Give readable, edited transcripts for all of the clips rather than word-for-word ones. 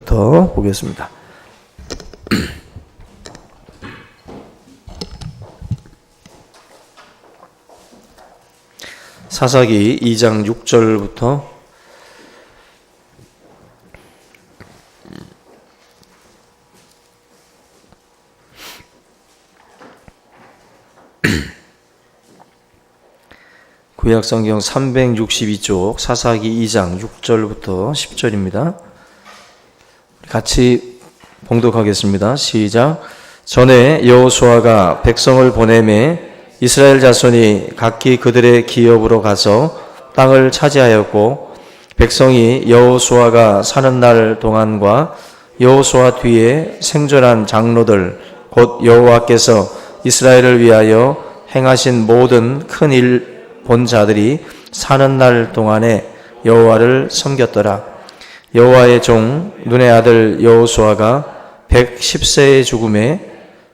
더 보겠습니다. 사사기 2장 6절부터 구약성경 362쪽 사사기 2장 6절부터 10절입니다. 같이 봉독하겠습니다. 시작. 전에 여호수아가 백성을 보내매 이스라엘 자손이 각기 그들의 기업으로 가서 땅을 차지하였고, 백성이 여호수아가 사는 날 동안과 여호수아 뒤에 생존한 장로들 곧 여호와께서 이스라엘을 위하여 행하신 모든 큰 일 본 자들이 사는 날 동안에 여호와를 섬겼더라. 여호와의 종 눈의 아들 여호수아가 110세의 죽음에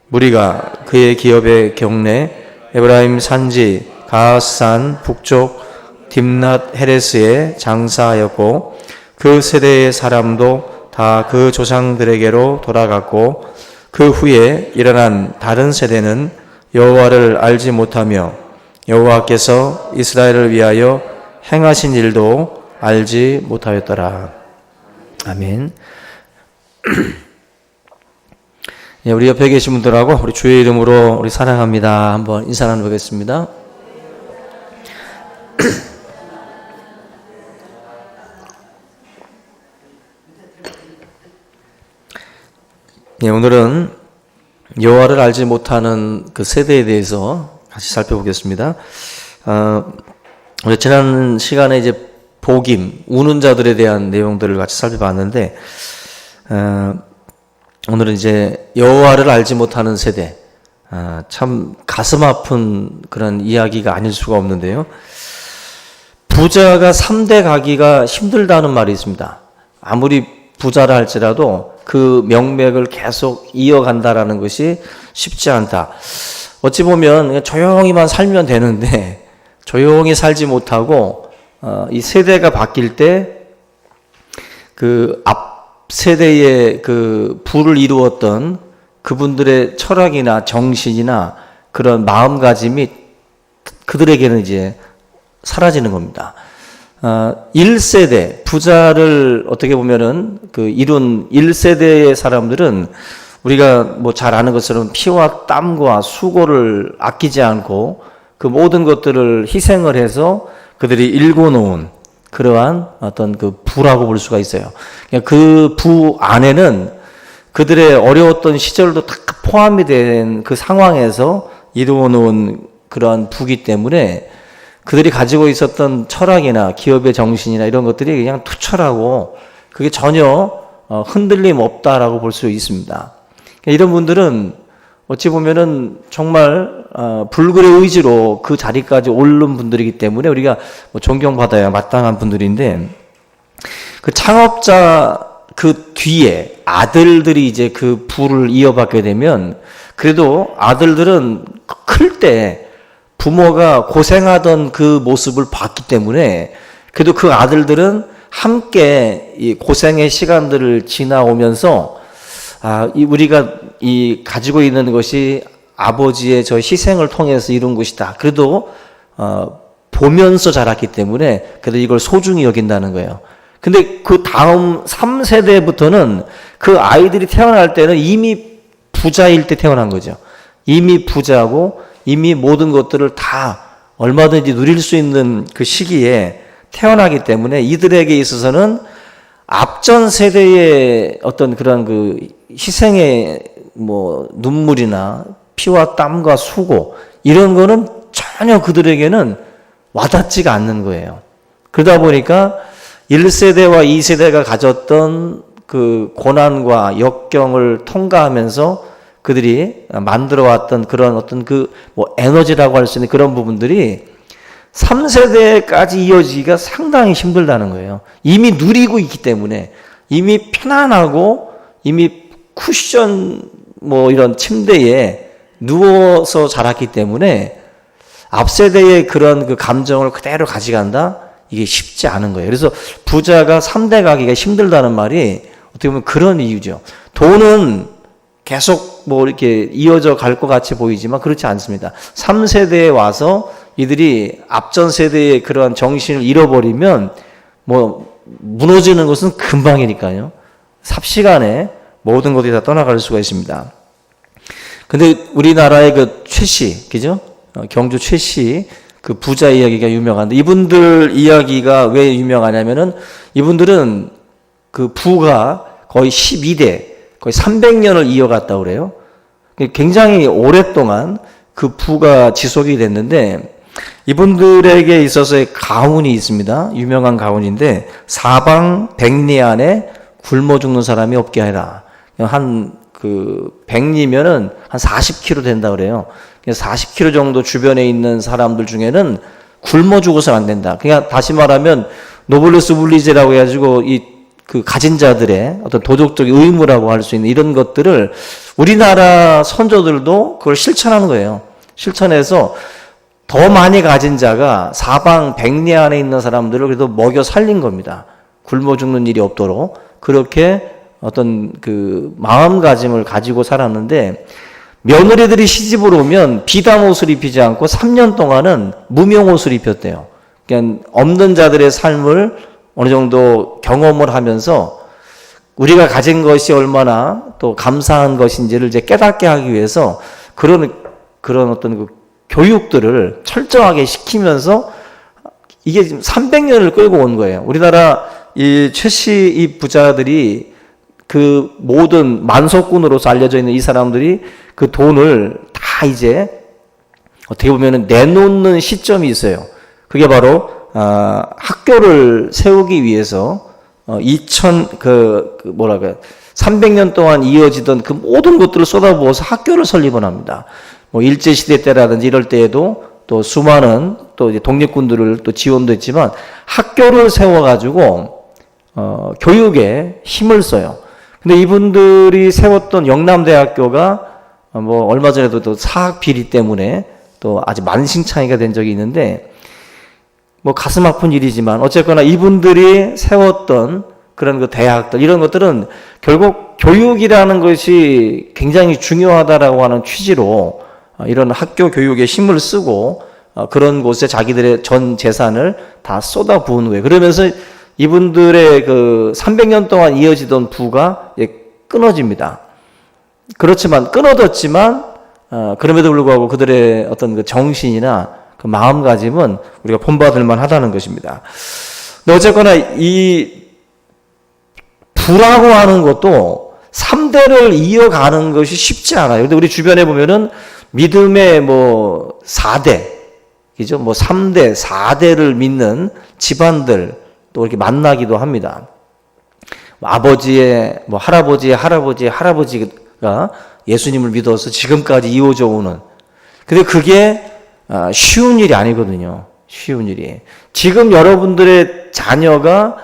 무리가 그의 기업의 경내 에브라임 산지 가하스산 북쪽 딥낫 헤레스에 장사하였고, 그 세대의 사람도 다 그 조상들에게로 돌아갔고, 그 후에 일어난 다른 세대는 여호와를 알지 못하며 여호와께서 이스라엘을 위하여 행하신 일도 알지 못하였더라. 아멘. 예, 우리 옆에 계신 분들하고 우리 주의 이름으로 우리 사랑합니다 한번 인사 나눠보겠습니다. 예, 오늘은 여호와를 알지 못하는 그 세대에 대해서 같이 살펴보겠습니다. 지난 시간에 이제 복임, 우는 자들에 대한 내용들을 같이 살펴봤는데, 오늘은 이제 여호와를 알지 못하는 세대, 참 가슴 아픈 그런 이야기가 아닐 수가 없는데요. 부자가 3대 가기가 힘들다는 말이 있습니다. 아무리 부자라 할지라도 그 명맥을 계속 이어간다라는 것이 쉽지 않다. 어찌 보면 조용히만 살면 되는데 조용히 살지 못하고 이 세대가 바뀔 때 그 앞 세대의 그 부를 이루었던 그분들의 철학이나 정신이나 그런 마음가짐이 그들에게는 이제 사라지는 겁니다. 1세대 부자를 어떻게 보면은 그 이룬 1세대의 사람들은 우리가 뭐 잘 아는 것처럼 피와 땀과 수고를 아끼지 않고 그 모든 것들을 희생을 해서 그들이 일궈놓은 그러한 어떤 그 부라고 볼 수가 있어요. 그 부 안에는 그들의 어려웠던 시절도 다 포함이 된 그 상황에서 이루어놓은 그러한 부기 때문에 그들이 가지고 있었던 철학이나 기업의 정신이나 이런 것들이 그냥 투철하고 그게 전혀 흔들림 없다라고 볼 수 있습니다. 이런 분들은 어찌 보면은 정말 불굴의 의지로 그 자리까지 오른 분들이기 때문에 우리가 뭐 존경받아야 마땅한 분들인데, 그 창업자 그 뒤에 아들들이 이제 그 부를 이어받게 되면 그래도 아들들은 클 때 부모가 고생하던 그 모습을 봤기 때문에 그래도 그 아들들은 함께 이 고생의 시간들을 지나오면서 우리가 이 가지고 있는 것이 아버지의 저 희생을 통해서 이룬 것이다. 그래도 보면서 자랐기 때문에 그래도 이걸 소중히 여긴다는 거예요. 근데 그 다음 3세대부터는 그 아이들이 태어날 때는 이미 부자일 때 태어난 거죠. 이미 부자고 이미 모든 것들을 다 얼마든지 누릴 수 있는 그 시기에 태어나기 때문에 이들에게 있어서는 앞전 세대의 어떤 그런 그 희생의 뭐 눈물이나 피와 땀과 수고 이런 거는 전혀 그들에게는 와닿지가 않는 거예요. 그러다 보니까 1세대와 2세대가 가졌던 그 고난과 역경을 통과하면서 그들이 만들어왔던 그런 어떤 그 뭐 에너지라고 할 수 있는 그런 부분들이 3세대까지 이어지기가 상당히 힘들다는 거예요. 이미 누리고 있기 때문에, 이미 편안하고 이미 쿠션 뭐 이런 침대에 누워서 자랐기 때문에 앞세대의 그런 그 감정을 그대로 가져간다? 이게 쉽지 않은 거예요. 그래서 부자가 3대 가기가 힘들다는 말이 어떻게 보면 그런 이유죠. 돈은 계속 뭐 이렇게 이어져 갈 것 같이 보이지만 그렇지 않습니다. 3세대에 와서 이들이 앞전 세대의 그러한 정신을 잃어버리면 뭐 무너지는 것은 금방이니까요. 삽시간에 모든 것이 다 떠나갈 수가 있습니다. 근데 우리나라의 그 최씨, 그죠? 경주 최씨, 그 부자 이야기가 유명한데 이분들 이야기가 왜 유명하냐면은 이분들은 그 부가 거의 12대, 거의 300년을 이어갔다고 그래요. 굉장히 오랫동안 그 부가 지속이 됐는데 이분들에게 있어서의 가훈이 있습니다. 유명한 가훈인데 사방 백리 안에 굶어 죽는 사람이 없게 하라. 한 그 백리면은 한 40km 된다 그래요. 40km 정도 주변에 있는 사람들 중에는 굶어 죽어서는 안 된다. 그냥 다시 말하면 노블레스 분리제라고 해가지고 이 그 가진 자들의 어떤 도덕적 의무라고 할 수 있는 이런 것들을 우리나라 선조들도 그걸 실천하는 거예요. 실천해서 더 많이 가진 자가 사방 백리 안에 있는 사람들을 그래도 먹여 살린 겁니다. 굶어 죽는 일이 없도록 그렇게 어떤 그 마음가짐을 가지고 살았는데 며느리들이 시집을 오면 비단 옷을 입히지 않고 3년 동안은 무명 옷을 입혔대요. 그러니까 없는 자들의 삶을 어느 정도 경험을 하면서 우리가 가진 것이 얼마나 또 감사한 것인지를 이제 깨닫게 하기 위해서 그런 어떤 그 교육들을 철저하게 시키면서 이게 지금 300년을 끌고 온 거예요. 우리나라 이 최씨 이 부자들이 그 모든 만석군으로서 알려져 있는 이 사람들이 그 돈을 다 이제 어떻게 보면 내놓는 시점이 있어요. 그게 바로 학교를 세우기 위해서 300년 동안 이어지던 그 모든 것들을 쏟아부어서 학교를 설립을 합니다. 뭐 일제시대 때라든지 이럴 때에도 또 수많은 또 이제 독립군들을 또 지원도 했지만 학교를 세워가지고 교육에 힘을 써요. 근데 이분들이 세웠던 영남대학교가 뭐 얼마 전에도 또 사학 비리 때문에 또 아주 만신창이가 된 적이 있는데 뭐 가슴 아픈 일이지만 어쨌거나 이분들이 세웠던 그런 그 대학들 이런 것들은 결국 교육이라는 것이 굉장히 중요하다라고 하는 취지로 이런 학교 교육에 힘을 쓰고 그런 곳에 자기들의 전 재산을 다 쏟아부은 거예요. 그러면서 이분들의 그 300년 동안 이어지던 부가 끊어집니다. 그렇지만 끊어졌지만 그럼에도 불구하고 그들의 어떤 그 정신이나 그 마음가짐은 우리가 본받을 만하다는 것입니다. 근데 어쨌거나 이 부라고 하는 것도 3대를 이어가는 것이 쉽지 않아요. 근데 우리 주변에 보면은 믿음의 뭐 4대, 그죠? 뭐 3대, 4대를 믿는 집안들 또 이렇게 만나기도 합니다. 아버지의 뭐 할아버지가 예수님을 믿어서 지금까지 이어져 오는. 근데 그게 쉬운 일이 아니거든요. 쉬운 일이. 지금 여러분들의 자녀가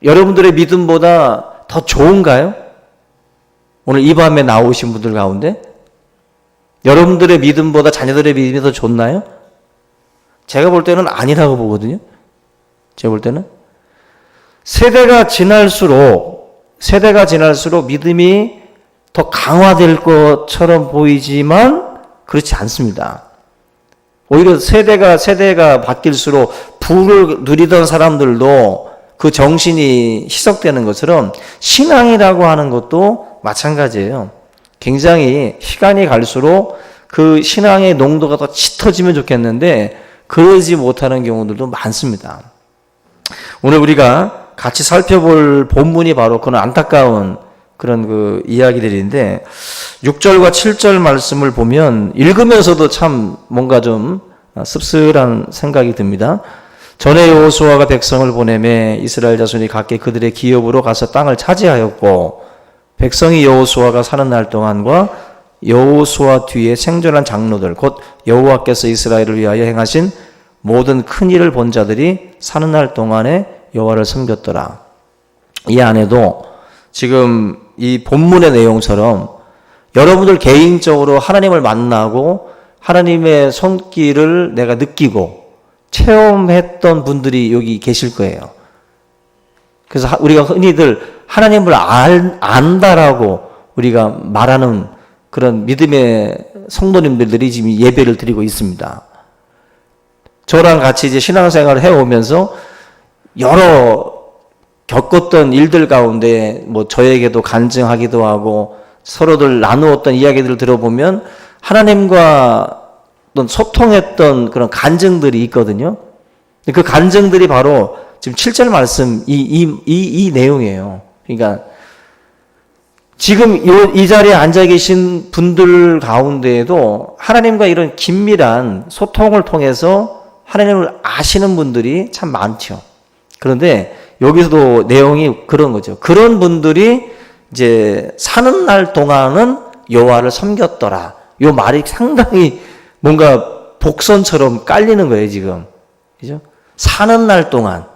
여러분들의 믿음보다 더 좋은가요? 오늘 이 밤에 나오신 분들 가운데 여러분들의 믿음보다 자녀들의 믿음이 더 좋나요? 제가 볼 때는 아니라고 보거든요. 제가 볼 때는 세대가 지날수록 믿음이 더 강화될 것처럼 보이지만 그렇지 않습니다. 오히려 세대가 바뀔수록 부를 누리던 사람들도 그 정신이 희석되는 것처럼 신앙이라고 하는 것도 마찬가지예요. 굉장히 시간이 갈수록 그 신앙의 농도가 더 짙어지면 좋겠는데 그러지 못하는 경우들도 많습니다. 오늘 우리가 같이 살펴볼 본문이 바로 그런 안타까운 그런 그 이야기들인데 6절과 7절 말씀을 보면 읽으면서도 참 뭔가 좀 씁쓸한 생각이 듭니다. 전에 여호수아가 백성을 보내매 이스라엘 자손이 각기 그들의 기업으로 가서 땅을 차지하였고 백성이 여호수아가 사는 날 동안과 여호수아 뒤에 생존한 장로들 곧 여호와께서 이스라엘을 위하여 행하신 모든 큰 일을 본 자들이 사는 날 동안에 여호와를 섬겼더라. 이 안에도 지금 이 본문의 내용처럼 여러분들 개인적으로 하나님을 만나고 하나님의 손길을 내가 느끼고 체험했던 분들이 여기 계실 거예요. 그래서 우리가 흔히들 하나님을 안다라고 우리가 말하는 그런 믿음의 성도님들이 지금 예배를 드리고 있습니다. 저랑 같이 이제 신앙생활을 해오면서 여러 겪었던 일들 가운데 뭐 저에게도 간증하기도 하고 서로들 나누었던 이야기들을 들어보면 하나님과 어떤 소통했던 그런 간증들이 있거든요. 그 간증들이 바로 지금 7절 말씀 이 내용이에요. 그러니까 지금 이 자리에 앉아 계신 분들 가운데에도 하나님과 이런 긴밀한 소통을 통해서 하나님을 아시는 분들이 참 많죠. 그런데 여기서도 내용이 그런 거죠. 그런 분들이 이제 사는 날 동안은 여호와를 섬겼더라. 이 말이 상당히 뭔가 복선처럼 깔리는 거예요, 지금. 그죠? 사는 날 동안.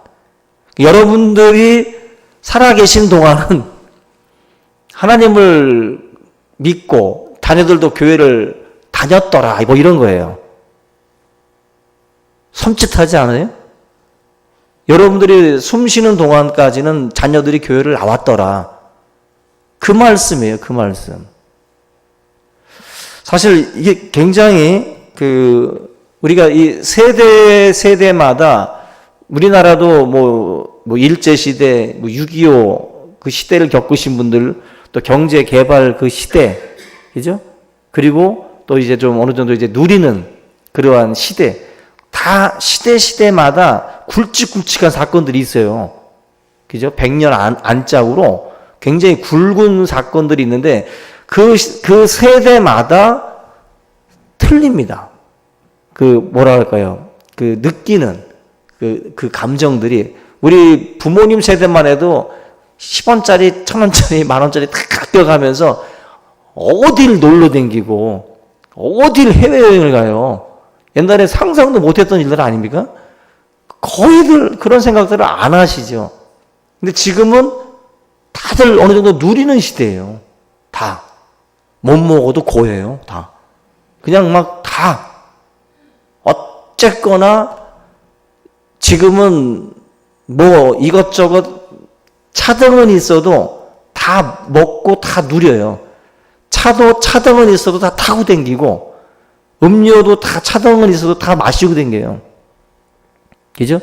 여러분들이 살아계신 동안은 하나님을 믿고 자녀들도 교회를 다녔더라. 뭐 이런 거예요. 섬찟하지 않아요? 여러분들이 숨 쉬는 동안까지는 자녀들이 교회를 나왔더라. 그 말씀이에요, 그 말씀. 사실 이게 굉장히 우리가 이 세대마다 우리나라도 뭐 일제시대, 뭐 6.25 그 시대를 겪으신 분들, 또 경제 개발 그 시대, 그죠? 그리고 또 이제 좀 어느 정도 이제 누리는 그러한 시대, 다 시대마다 굵직굵직한 사건들이 있어요. 그죠? 100년 안짝으로 굉장히 굵은 사건들이 있는데 그 세대마다 틀립니다. 뭐라 할까요? 느끼는 그 감정들이 우리 부모님 세대만 해도 10원짜리, 1000원짜리, 만원짜리 다 아껴가면서 어딜 놀러 다니고 어딜 해외여행을 가요. 옛날에 상상도 못했던 일들 아닙니까? 거의들 그런 생각들을 안 하시죠. 근데 지금은 다들 어느 정도 누리는 시대예요. 다. 못 먹어도 고예요. 다. 그냥 막 다. 어쨌거나 지금은 뭐 이것저것 차등은 있어도 다 먹고 다 누려요. 차도 차등은 있어도 다 타고 댕기고 음료도 다 차등은 있어도 다 마시고 댕겨요. 그죠?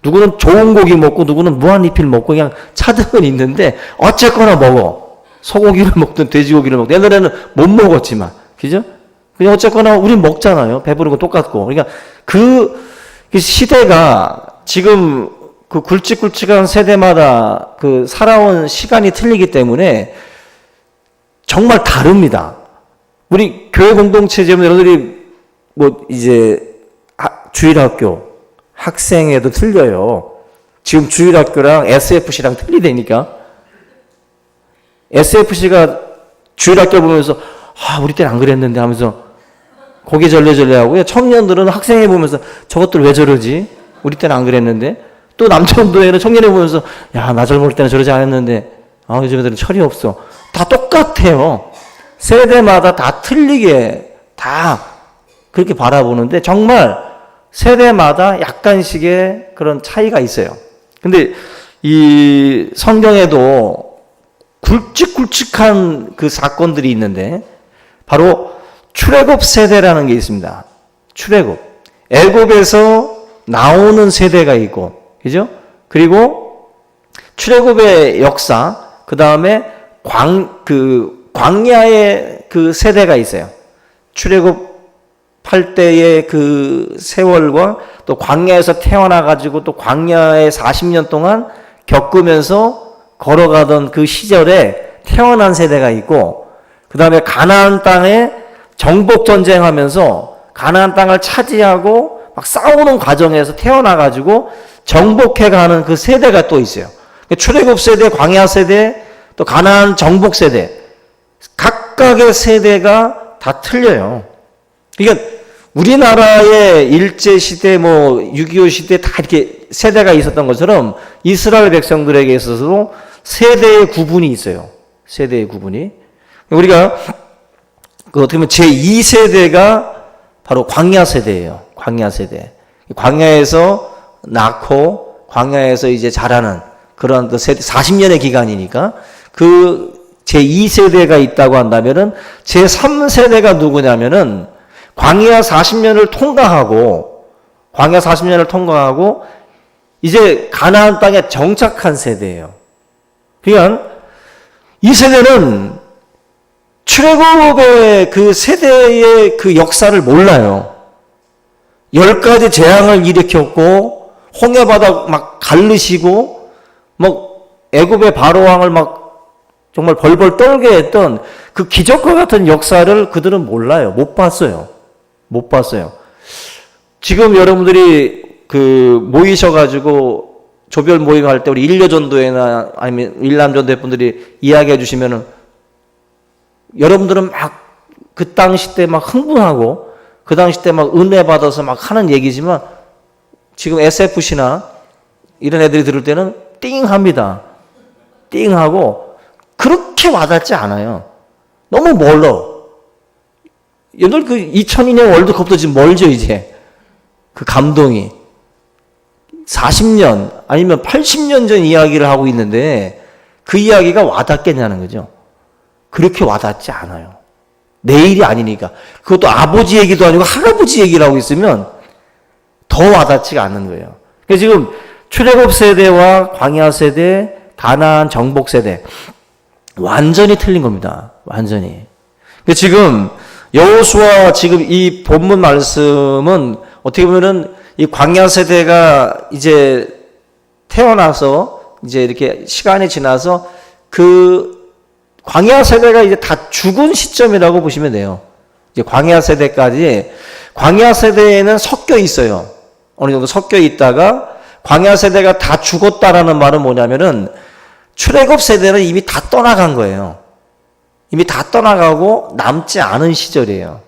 누구는 좋은 고기 먹고 누구는 무한리필 먹고 그냥 차등은 있는데 어쨌거나 먹어. 소고기를 먹든 돼지고기를 먹든 옛날에는 못 먹었지만 그죠? 그냥 어쨌거나 우린 먹잖아요. 배부른 거 똑같고. 그러니까 그 시대가 지금 그 굵직굵직한 세대마다 살아온 시간이 틀리기 때문에 정말 다릅니다. 우리 교회 공동체지만 여러분들이 뭐 이제 주일학교 학생회도 틀려요. 지금 주일학교랑 SFC랑 틀리다니까. SFC가 주일학교 보면서 우리 때는 안 그랬는데 하면서 고개 절레절레 하고요. 청년들은 학생회 보면서 저것들 왜 저러지? 우리 때는 안 그랬는데. 또 남천도에는 청년회 보면서 야, 나 젊을 때는 저러지 않았는데 요즘 애들은 철이 없어. 다 똑같아요. 세대마다 다 틀리게 다 그렇게 바라보는데 정말 세대마다 약간씩의 그런 차이가 있어요. 근데 이 성경에도 굵직굵직한 그 사건들이 있는데 바로 출애굽 세대라는 게 있습니다. 출애굽. 애굽에서 나오는 세대가 있고, 그죠? 그리고 출애굽의 역사, 그 다음에 광야의 그 세대가 있어요. 출애굽할 때의 그 세월과 또 광야에서 태어나가지고 또 광야에 40년 동안 겪으면서 걸어가던 그 시절에 태어난 세대가 있고, 그 다음에 가나안 땅에 정복전쟁하면서 가나안 땅을 차지하고 막 싸우는 과정에서 태어나가지고 정복해가는 그 세대가 또 있어요. 출애굽 세대, 광야 세대, 또 가나안 정복 세대. 각각의 세대가 다 틀려요. 그러니까 우리나라의 일제시대, 6.25 시대 다 이렇게 세대가 있었던 것처럼 이스라엘 백성들에게 있어서도 세대의 구분이 있어요. 세대의 구분이. 우리가 어떻게 보면 제2세대가 바로 광야 세대예요. 광야 세대. 광야에서 낳고 광야에서 이제 자라는 그런 그 세대, 40년의 기간이니까 그 제2세대가 있다고 한다면은 제3세대가 누구냐면은 광야 40년을 통과하고 이제 가나안 땅에 정착한 세대예요. 그러니까 이 세대는 출애굽의 그 세대의 그 역사를 몰라요. 10가지 재앙을 일으켰고 홍해바다 막 갈르시고 뭐 애굽의 바로왕을 막 정말 벌벌 떨게 했던 그 기적과 같은 역사를 그들은 몰라요. 못 봤어요. 지금 여러분들이 그 모이셔가지고 조별 모임할 때 우리 일려전도회나 아니면 일남전도회 분들이 이야기해 주시면은 여러분들은 막 그 당시 때 막 흥분하고 그 당시 때 막 은혜 받아서 막 하는 얘기지만 지금 SFC나 이런 애들이 들을 때는 띵합니다. 띵하고 그렇게 와닿지 않아요. 너무 멀어. 여러분 그 2002년 월드컵도 지금 멀죠 이제. 그 감동이 40년 아니면 80년 전 이야기를 하고 있는데 그 이야기가 와닿겠냐는 거죠. 그렇게 와닿지 않아요. 내일이 아니니까. 그것도 아버지 얘기도 아니고 할아버지 얘기를 하고 있으면 더 와닿지가 않는 거예요. 그러니까 지금 출애굽 세대와 광야 세대, 가나안 정복 세대 완전히 틀린 겁니다. 완전히. 지금 여호수아 지금 이 본문 말씀은 어떻게 보면은 이 광야 세대가 이제 태어나서 이제 이렇게 시간이 지나서 그 광야 세대가 이제 다 죽은 시점이라고 보시면 돼요. 이제 광야 세대까지 광야 세대에는 섞여 있어요. 어느 정도 섞여 있다가 광야 세대가 다 죽었다라는 말은 뭐냐면은 출애굽 세대는 이미 다 떠나간 거예요. 이미 다 떠나가고 남지 않은 시절이에요.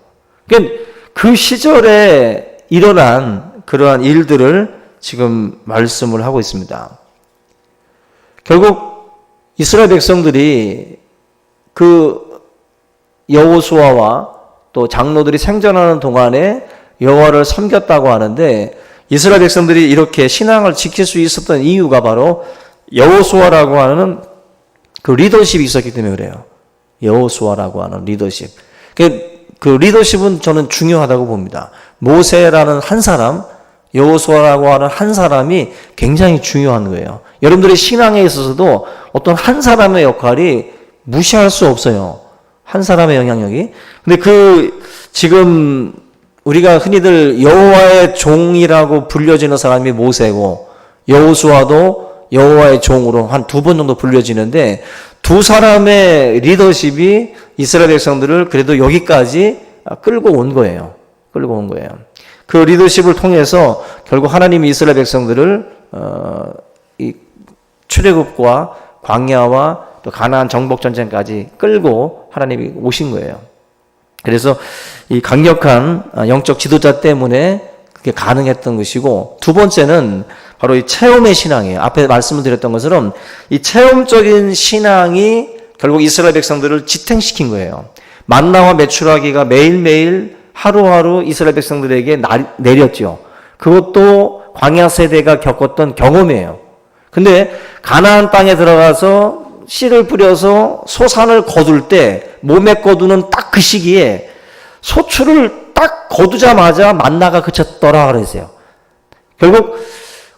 그러니까 그 시절에 일어난 그러한 일들을 지금 말씀을 하고 있습니다. 결국 이스라엘 백성들이 그 여호수아와 또 장로들이 생존하는 동안에 여호와를 섬겼다고 하는데 이스라엘 백성들이 이렇게 신앙을 지킬 수 있었던 이유가 바로 여호수아라고 하는 그 리더십이 있었기 때문에 그래요. 여호수아라고 하는 리더십. 그 리더십은 저는 중요하다고 봅니다. 모세라는 한 사람, 여호수아라고 하는 한 사람이 굉장히 중요한 거예요. 여러분들의 신앙에 있어서도 어떤 한 사람의 역할이 무시할 수 없어요. 한 사람의 영향력이. 근데 지금 우리가 흔히들 여호와의 종이라고 불려지는 사람이 모세고 여호수아도 여호와의 종으로 한 2번 정도 불려지는데 두 사람의 리더십이 이스라엘 백성들을 그래도 여기까지 끌고 온 거예요. 그 리더십을 통해서 결국 하나님이 이스라엘 백성들을 이 출애굽과 광야와 또 가나안 정복 전쟁까지 끌고 하나님이 오신 거예요. 그래서 이 강력한 영적 지도자 때문에 그게 가능했던 것이고 두 번째는 바로 이 체험의 신앙이에요. 앞에 말씀을 드렸던 것처럼 이 체험적인 신앙이 결국 이스라엘 백성들을 지탱시킨 거예요. 만나와 메추라기가 매일매일 하루하루 이스라엘 백성들에게 내렸죠. 그것도 광야 세대가 겪었던 경험이에요. 근데 가나안 땅에 들어가서 씨를 뿌려서 소산을 거둘 때 몸에 거두는 딱 그 시기에 소출을 딱 거두자마자 만나가 그쳤더라 그랬어요. 결국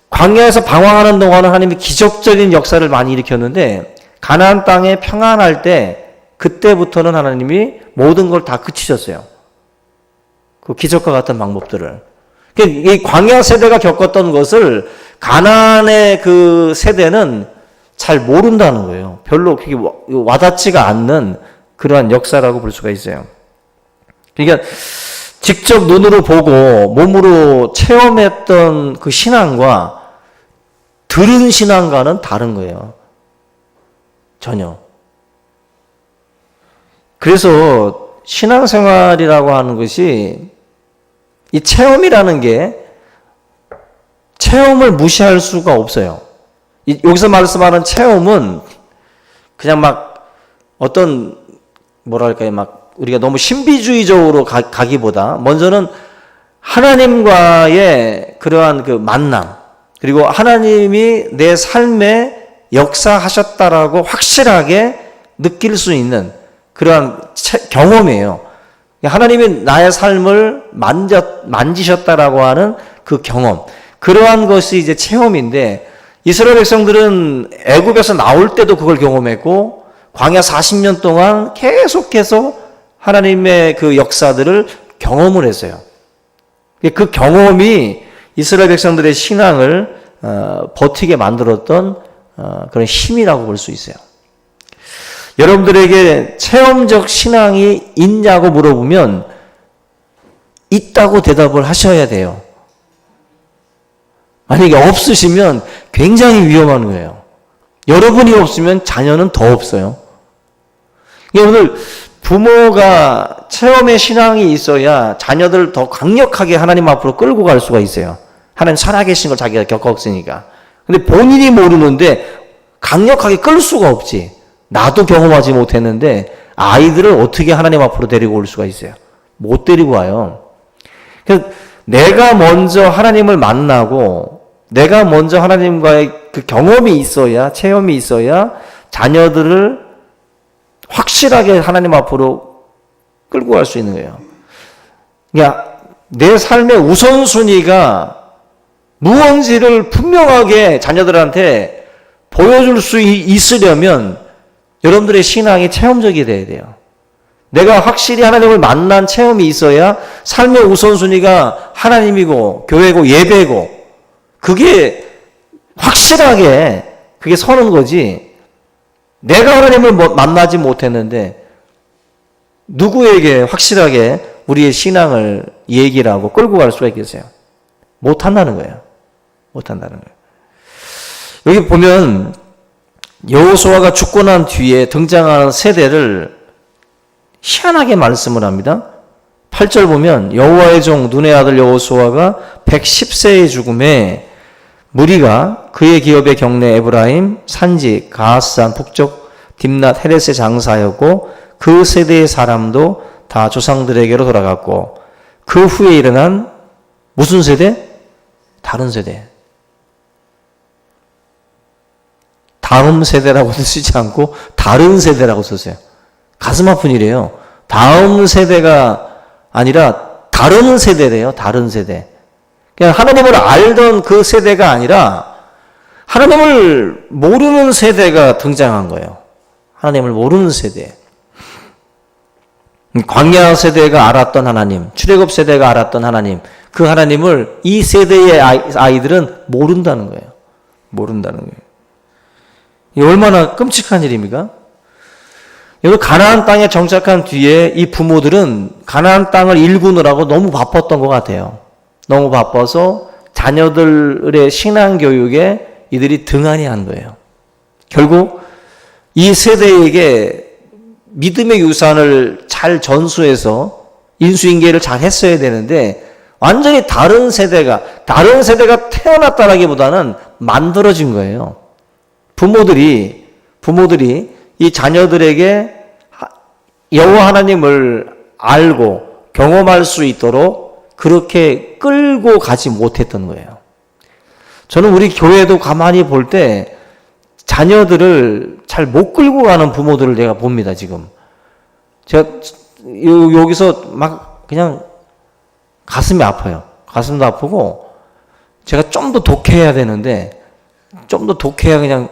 광야에서 방황하는 동안은 하나님이 기적적인 역사를 많이 일으켰는데 가나안 땅에 평안할 때 그때부터는 하나님이 모든 걸 다 그치셨어요. 그 기적과 같은 방법들을. 이 광야 세대가 겪었던 것을 가나안의 그 세대는 잘 모른다는 거예요. 별로 그렇게 와닿지가 않는 그러한 역사라고 볼 수가 있어요. 그러니까 직접 눈으로 보고 몸으로 체험했던 그 신앙과 들은 신앙과는 다른 거예요. 전혀. 그래서 신앙생활이라고 하는 것이 이 체험이라는 게 체험을 무시할 수가 없어요. 여기서 말씀하는 체험은 그냥 막 어떤 뭐랄까요, 막 우리가 너무 신비주의적으로 가기보다 먼저는 하나님과의 그러한 그 만남, 그리고 하나님이 내 삶에 역사하셨다라고 확실하게 느낄 수 있는 그러한 경험이에요. 하나님이 나의 삶을 만지셨다라고 하는 그 경험, 그러한 것이 이제 체험인데, 이스라엘 백성들은 애굽에서 나올 때도 그걸 경험했고 광야 40년 동안 계속해서 하나님의 그 역사들을 경험을 했어요. 그 경험이 이스라엘 백성들의 신앙을 버티게 만들었던 그런 힘이라고 볼 수 있어요. 여러분들에게 체험적 신앙이 있냐고 물어보면 있다고 대답을 하셔야 돼요. 만약에 없으시면 굉장히 위험한 거예요. 여러분이 없으면 자녀는 더 없어요. 오늘 부모가 체험의 신앙이 있어야 자녀들 더 강력하게 하나님 앞으로 끌고 갈 수가 있어요. 하나님 살아계신 걸 자기가 겪었으니까. 근데 본인이 모르는데 강력하게 끌 수가 없지. 나도 경험하지 못했는데 아이들을 어떻게 하나님 앞으로 데리고 올 수가 있어요? 못 데리고 와요. 그래서 내가 먼저 하나님을 만나고 내가 먼저 하나님과의 그 경험이 있어야, 체험이 있어야 자녀들을 확실하게 하나님 앞으로 끌고 갈 수 있는 거예요. 그러니까 내 삶의 우선순위가 무언지를 분명하게 자녀들한테 보여줄 수 있으려면 여러분들의 신앙이 체험적이 돼야 돼요. 내가 확실히 하나님을 만난 체험이 있어야 삶의 우선순위가 하나님이고 교회고 예배고 그게 확실하게 그게 서는 거지. 내가 하나님을 만나지 못했는데 누구에게 확실하게 우리의 신앙을 얘기를 하고 끌고 갈 수가 있겠어요? 못한다는 거예요. 못한다는 거예요. 여기 보면 여호수아가 죽고 난 뒤에 등장하는 세대를 희한하게 말씀을 합니다. 8절 보면 여호와의 종 눈의 아들 여호수아가 110세의 죽음에 무리가 그의 기업의 경내 에브라임 산지 가앗산 북쪽 딥낫 헤렛에 장사하였고 그 세대의 사람도 다 조상들에게로 돌아갔고 그 후에 일어난 무슨 세대? 다른 세대. 다음 세대라고 쓰지 않고 다른 세대라고 썼어요. 가슴 아픈 일이에요. 다음 세대가 아니라 다른 세대래요. 다른 세대. 그냥 하나님을 알던 그 세대가 아니라 하나님을 모르는 세대가 등장한 거예요. 하나님을 모르는 세대. 광야 세대가 알았던 하나님, 출애굽 세대가 알았던 하나님, 그 하나님을 이 세대의 아이들은 모른다는 거예요. 모른다는 거예요. 이 얼마나 끔찍한 일입니까? 여기 가나안 땅에 정착한 뒤에 이 부모들은 가나안 땅을 일구느라고 너무 바빴던 것 같아요. 너무 바빠서 자녀들의 신앙 교육에 이들이 등한히 한 거예요. 결국 이 세대에게 믿음의 유산을 잘 전수해서 인수인계를 잘 했어야 되는데 완전히 다른 세대가 태어났다라기보다는 만들어진 거예요. 부모들이 이 자녀들에게 여호와 하나님을 알고 경험할 수 있도록 그렇게 끌고 가지 못했던 거예요. 저는 우리 교회도 가만히 볼 때 자녀들을 잘 못 끌고 가는 부모들을 내가 봅니다, 지금. 제가 여기서 막 그냥 가슴이 아파요. 가슴도 아프고 제가 좀 더 독해야 되는데 좀 더 독해야 그냥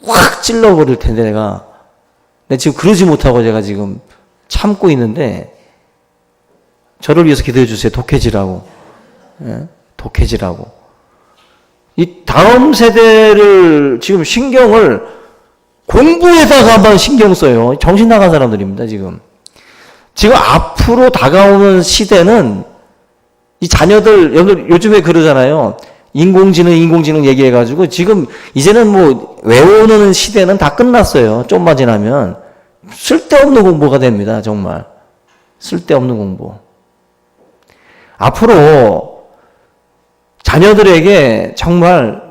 확 찔러버릴 텐데 내가 지금 그러지 못하고 제가 지금 참고 있는데 저를 위해서 기도해 주세요. 독해지라고. 예? 독해지라고. 이 다음 세대를 지금 신경을 공부에다가만 신경 써요. 정신 나간 사람들입니다, 지금. 지금 앞으로 다가오는 시대는 이 자녀들, 요즘에 그러잖아요. 인공지능 얘기해가지고 지금 이제는 뭐 외우는 시대는 다 끝났어요. 좀만 지나면. 쓸데없는 공부가 됩니다, 정말. 쓸데없는 공부. 앞으로 자녀들에게 정말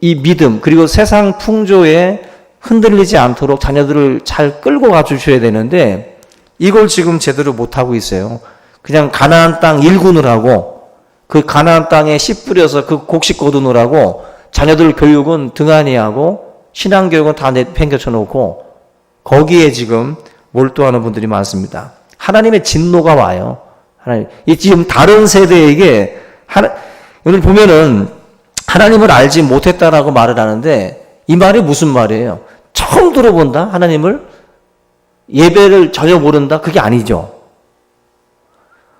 이 믿음 그리고 세상 풍조에 흔들리지 않도록 자녀들을 잘 끌고 가주셔야 되는데 이걸 지금 제대로 못하고 있어요. 그냥 가나안 땅 일구느라고 그 가나안 땅에 씨 뿌려서 그 곡식 거두느라고 자녀들 교육은 등한히하고 신앙교육은 다 내팽개쳐 놓고 거기에 지금 몰두하는 분들이 많습니다. 하나님의 진노가 와요. 하나님, 이 지금 다른 세대에게 오늘 보면은 하나님을 알지 못했다라고 말을 하는데 이 말이 무슨 말이에요? 처음 들어본다? 하나님을? 예배를 전혀 모른다? 그게 아니죠.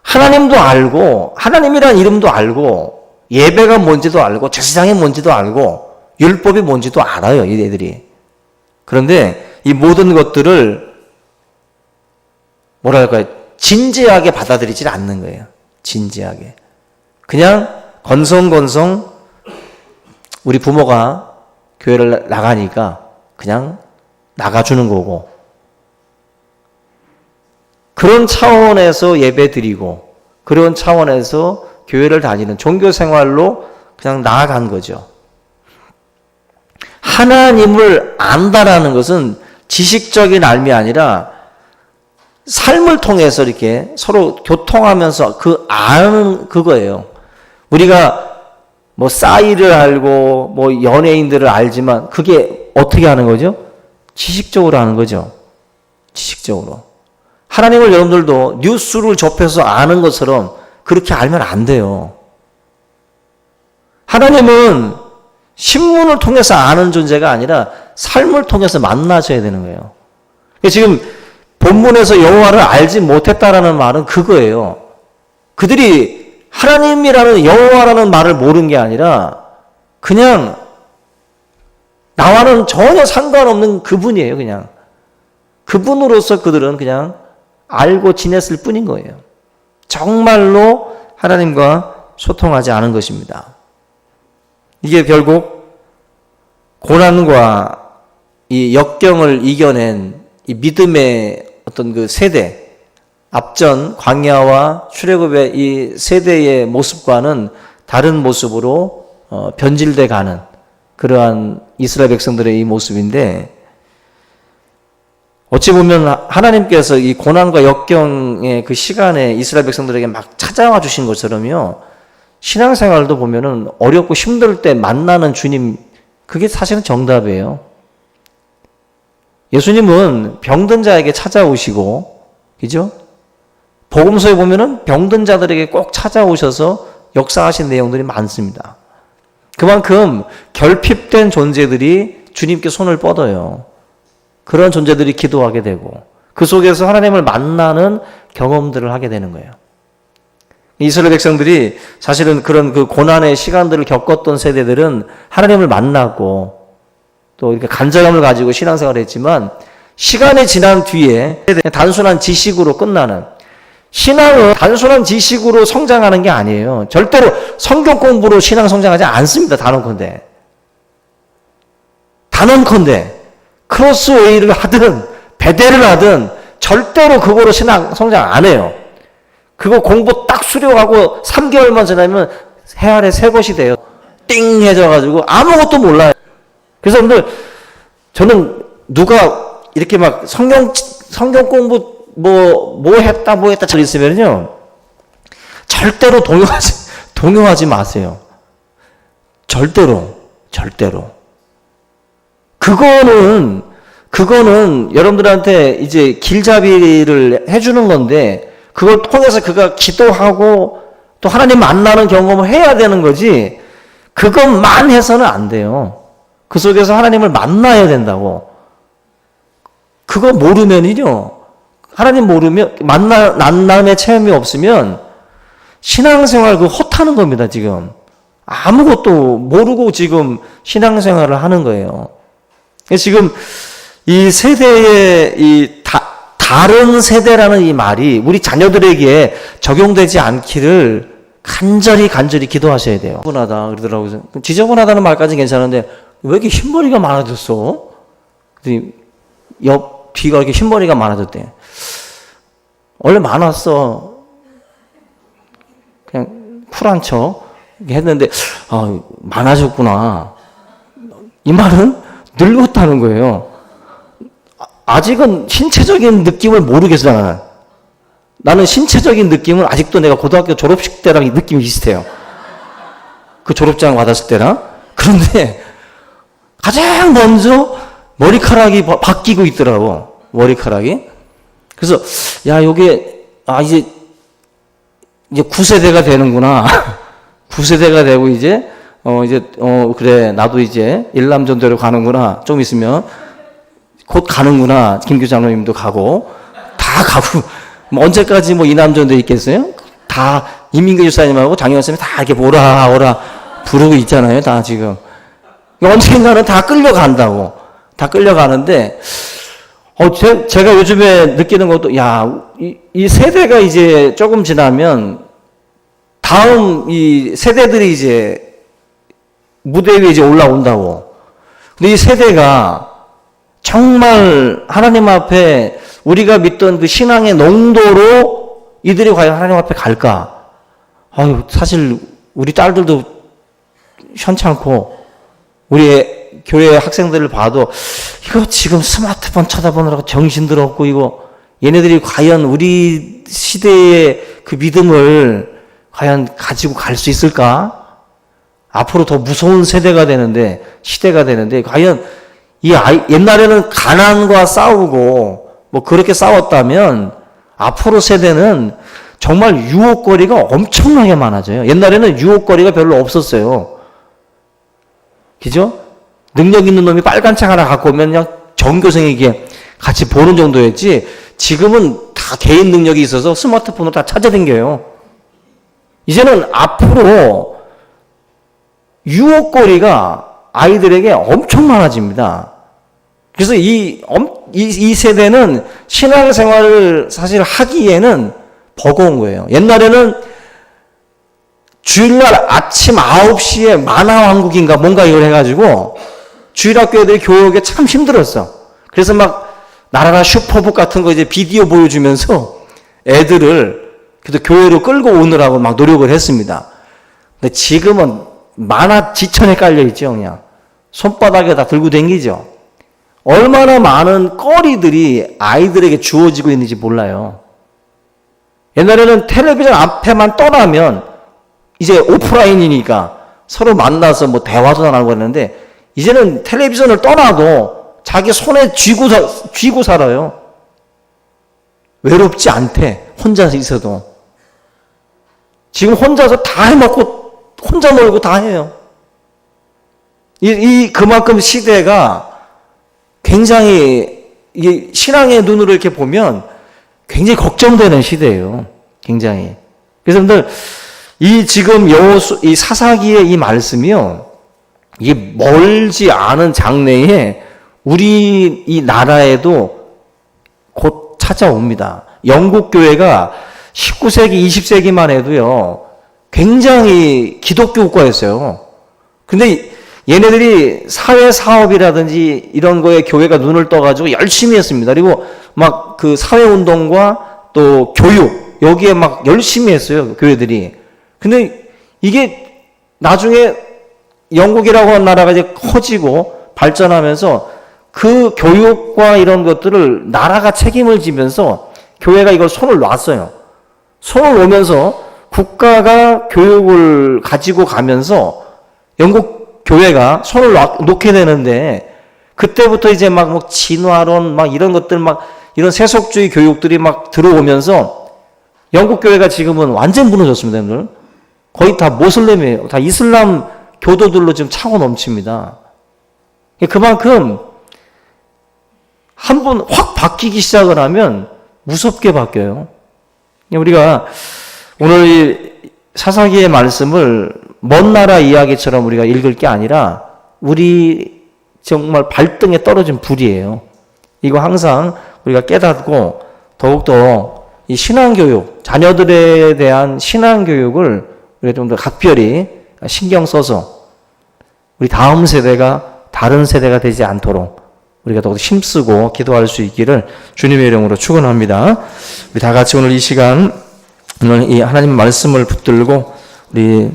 하나님도 알고 하나님이란 이름도 알고 예배가 뭔지도 알고 제사장이 뭔지도 알고 율법이 뭔지도 알아요. 이 애들이. 그런데 이 모든 것들을 뭐랄까요? 진지하게 받아들이질 않는 거예요. 진지하게. 그냥 건성건성 우리 부모가 교회를 나가니까 그냥 나가주는 거고 그런 차원에서 예배 드리고 그런 차원에서 교회를 다니는 종교 생활로 그냥 나아간 거죠. 하나님을 안다라는 것은 지식적인 알미 아니라 삶을 통해서 이렇게 서로 교통하면서 아는 그거예요. 우리가 뭐 싸이를 알고 뭐 연예인들을 알지만 그게 어떻게 하는 거죠? 지식적으로 하는 거죠. 지식적으로. 하나님을 여러분들도 뉴스를 접해서 아는 것처럼 그렇게 알면 안 돼요. 하나님은 신문을 통해서 아는 존재가 아니라 삶을 통해서 만나셔야 되는 거예요. 지금 본문에서 여호와를 알지 못했다라는 말은 그거예요. 그들이 하나님이라는 여호와라는 말을 모르는 게 아니라 그냥 나와는 전혀 상관없는 그분이에요. 그냥 그분으로서 그들은 그냥 알고 지냈을 뿐인 거예요. 정말로 하나님과 소통하지 않은 것입니다. 이게 결국 고난과 이 역경을 이겨낸 이 믿음의 어떤 그 세대, 앞전 광야와 출애굽의 이 세대의 모습과는 다른 모습으로 변질돼 가는 그러한 이스라엘 백성들의 이 모습인데, 어찌 보면 하나님께서 이 고난과 역경의 그 시간에 이스라엘 백성들에게 막 찾아와 주신 것처럼요, 신앙생활도 보면은 어렵고 힘들 때 만나는 주님, 그게 사실은 정답이에요. 예수님은 병든 자에게 찾아오시고, 그죠? 복음서에 보면은 병든 자들에게 꼭 찾아오셔서 역사하신 내용들이 많습니다. 그만큼 결핍된 존재들이 주님께 손을 뻗어요. 그런 존재들이 기도하게 되고 그 속에서 하나님을 만나는 경험들을 하게 되는 거예요. 이스라엘 백성들이 사실은 그런 그 고난의 시간들을 겪었던 세대들은 하나님을 만나고 또 이렇게 간절함을 가지고 신앙생활을 했지만, 시간이 지난 뒤에 단순한 지식으로 끝나는, 신앙은 단순한 지식으로 성장하는 게 아니에요. 절대로 성경 공부로 신앙 성장하지 않습니다. 단언컨대 크로스웨이를 하든 베델을 하든 절대로 그거로 신앙 성장 안 해요. 그거 공부 딱 수료하고 3개월만 지나면 해 아래 새 것이 돼요. 띵 해져가지고 아무것도 몰라요. 그래서 여러분들, 저는 누가 이렇게 막 성경 공부 뭐 했다 잘 있으면요, 절대로 동요하지 마세요. 절대로. 그거는 여러분들한테 이제 길잡이를 해주는 건데, 그걸 통해서 그가 기도하고 또 하나님 만나는 경험을 해야 되는 거지, 그것만 해서는 안 돼요. 그 속에서 하나님을 만나야 된다고. 그거 모르면요, 하나님 모르면, 만남의 체험이 없으면 신앙생활 헛하는 겁니다, 지금. 아무것도 모르고 지금 신앙생활을 하는 거예요. 지금 이 세대의 다른 세대라는 이 말이 우리 자녀들에게 적용되지 않기를 간절히 기도하셔야 돼요. 지저분하다 그러더라고요. 지저분하다는 말까지는 괜찮은데 왜 이렇게 흰머리가 많아졌어? 옆 뒤가 이렇게 흰머리가 많아졌대. 원래 많았어. 그냥 쿨한 척 했는데 많아졌구나. 이 말은 늙었다는 거예요. 아직은 신체적인 느낌을 모르겠어. 나는 신체적인 느낌은 아직도 내가 고등학교 졸업식 때랑 느낌이 비슷해요. 그 졸업장 받았을 때랑. 그런데 가장 먼저 머리카락이 바뀌고 있더라고. 머리카락이. 그래서 야, 요게 이제 9세대가 되는구나. 9세대가 되고 이제 그래, 나도 이제 일남전대로 가는구나. 좀 있으면 곧 가는구나. 김교 장로님도 가고 다 가고 뭐 언제까지 뭐 이남전대 있겠어요? 다 이민교 집사님하고 장영환 선생님이 다 이렇게 오라 부르고 있잖아요. 다 지금 언젠가는 다 끌려간다고. 다 끌려가는데 제가 요즘에 느끼는 것도 이 세대가 이제 조금 지나면 다음 이 세대들이 이제 무대 위에 이제 올라온다고. 근데 이 세대가 정말 하나님 앞에 우리가 믿던 그 신앙의 농도로 이들이 과연 하나님 앞에 갈까? 사실 우리 딸들도 현찮고 우리 교회 학생들을 봐도 이거 지금 스마트폰 쳐다보느라고 정신들 없고 이거 얘네들이 과연 우리 시대의 그 믿음을 과연 가지고 갈 수 있을까? 앞으로 더 무서운 시대가 되는데 과연 옛날에는 가난과 싸우고 뭐 그렇게 싸웠다면 앞으로 세대는 정말 유혹거리가 엄청나게 많아져요. 옛날에는 유혹거리가 별로 없었어요. 그죠? 능력 있는 놈이 빨간 책 하나 갖고 오면 그냥 전교생에게 같이 보는 정도였지, 지금은 다 개인 능력이 있어서 스마트폰으로 다 찾아다녀요. 이제는 앞으로 유혹거리가 아이들에게 엄청 많아집니다. 그래서 이 세대는 신앙생활을 사실 하기에는 버거운 거예요. 옛날에는 주일날 아침 9시에 만화왕국인가 뭔가 이걸 해가지고 주일학교 애들이 교육에 참 힘들었어. 그래서 막 나라라 슈퍼북 같은 거 이제 비디오 보여주면서 애들을 그래도 교회로 끌고 오느라고 막 노력을 했습니다. 근데 지금은 만화 지천에 깔려있죠. 그냥 손바닥에 다 들고 다니죠. 얼마나 많은 거리들이 아이들에게 주어지고 있는지 몰라요. 옛날에는 텔레비전 앞에만 떠나면 이제 오프라인이니까 서로 만나서 뭐 대화도 나누고 했는데, 이제는 텔레비전을 떠나도 자기 손에 쥐고 살아요. 외롭지 않대. 혼자 있어도. 지금 혼자서 다 해먹고 혼자 놀고 다 해요. 그만큼 시대가 굉장히 이게 신앙의 눈으로 이렇게 보면 굉장히 걱정되는 시대예요. 굉장히. 그래서 여러분들 지금 이 사사기의 이 말씀이요, 이게 멀지 않은 장래에 우리 이 나라에도 곧 찾아옵니다. 영국 교회가 19세기, 20세기만 해도요, 굉장히 기독교 국가였어요. 근데 얘네들이 사회 사업이라든지 이런 거에 교회가 눈을 떠가지고 열심히 했습니다. 그리고 막 그 사회 운동과 또 교육, 여기에 막 열심히 했어요, 교회들이. 근데 이게 나중에 영국이라고 하는 나라가 이제 커지고 발전하면서 그 교육과 이런 것들을 나라가 책임을 지면서 교회가 이걸 손을 놨어요. 손을 놓으면서 국가가 교육을 가지고 가면서 영국 교회가 손을 놓게 되는데, 그때부터 이제 막 진화론 막 이런 것들 막 이런 세속주의 교육들이 막 들어오면서 영국 교회가 지금은 완전 무너졌습니다, 여러분들. 거의 다 모슬렘이에요. 다 이슬람 교도들로 지금 차고 넘칩니다. 그만큼 한 번 확 바뀌기 시작을 하면 무섭게 바뀌어요. 우리가 오늘 이 사사기의 말씀을 먼 나라 이야기처럼 우리가 읽을 게 아니라 우리 정말 발등에 떨어진 불이에요. 이거 항상 우리가 깨닫고 더욱더 이 신앙교육, 자녀들에 대한 신앙교육을 우리가 좀 더 각별히 신경 써서 우리 다음 세대가 다른 세대가 되지 않도록 우리가 더욱더 힘쓰고 기도할 수 있기를 주님의 이름으로 축원합니다. 우리 다 같이 오늘 이 시간, 오늘 이 하나님 말씀을 붙들고 우리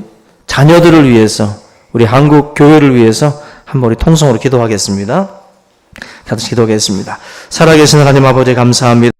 자녀들을 위해서, 우리 한국 교회를 위해서 한번 우리 통성으로 기도하겠습니다. 같이 기도하겠습니다. 살아계신 하나님 아버지 감사합니다.